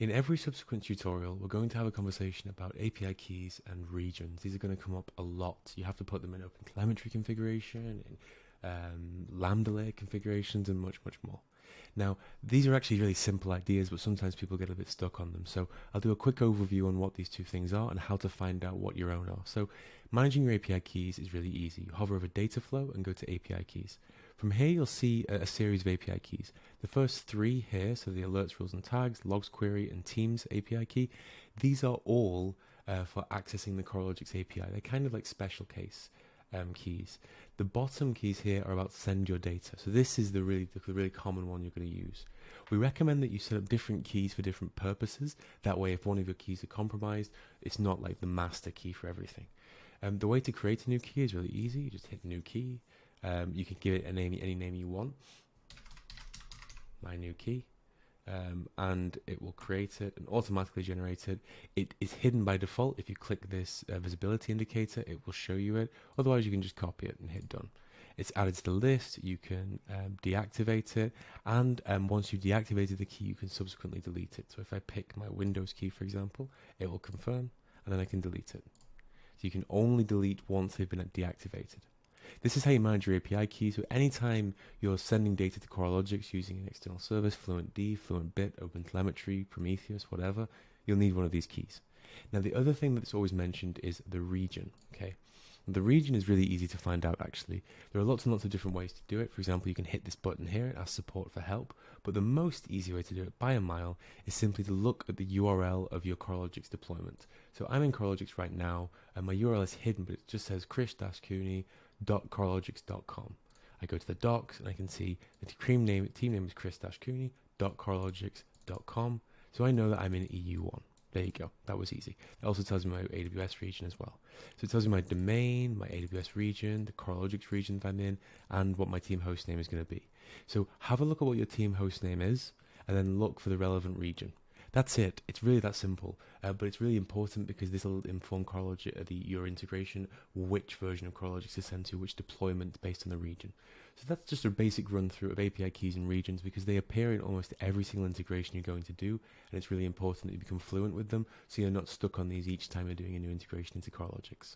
In every subsequent tutorial, we're going to have a conversation about API keys and regions. These are going to come up a lot. You have to put them in OpenTelemetry configuration, in Lambda layer configurations, and much, much more. Now, these are actually really simple ideas, but sometimes people get a bit stuck on them. So I'll do a quick overview on what these two things are and how to find out what your own are. So managing your API keys is really easy. You hover over data flow and go to API keys. From here, you'll see a series of API keys. The first three here, so the alerts, rules and tags, logs query, and teams API key, these are all for accessing the CoralLogix API. They're kind of like special case keys. The bottom keys here are about send your data. So this is the really common one you're going to use. We recommend that you set up different keys for different purposes. That way, if one of your keys are compromised, it's not like the master key for everything. The way to create a new key is really easy. You just hit new key. You can give it a name, any name you want. My new key. And it will create it and automatically generate it. It is hidden by default. If you click this visibility indicator, it will show you it. Otherwise, you can just copy it and hit done. It's added to the list. You can deactivate it, and once you've deactivated the key, you can subsequently delete it. So if I pick my Windows key, for example, it will confirm, and then I can delete it. So you can only delete once they've been deactivated. This is how you manage your API keys. So anytime you're sending data to CoralLogix using an external service, FluentD, FluentBit, OpenTelemetry, Prometheus, whatever, you'll need one of these keys. Now, the other thing that's always mentioned is the region. Okay, the region is really easy to find out, actually. There are lots and lots of different ways to do it. For example, you can hit this button here and ask support for help. But the most easy way to do it by a mile is simply to look at the URL of your CoralLogix deployment. So I'm in CoralLogix right now, and my URL is hidden, but it just says chris-cooney.coralogix.com. I go to the docs and I can see the team name is chris-cooney.coralogix.com. So I know that I'm in EU1. There you go. That was easy. It also tells me my AWS region as well. So it tells me my domain, my AWS region, the CoralLogix region that I'm in, and what my team host name is going to be. So have a look at what your team host name is, and then look for the relevant region. That's it. It's really that simple, but it's really important because this will inform your integration, which version of CoralLogix to send to, which deployment based on the region. So that's just a basic run through of API keys and regions because they appear in almost every single integration you're going to do, and it's really important that you become fluent with them so you're not stuck on these each time you're doing a new integration into CoralLogix.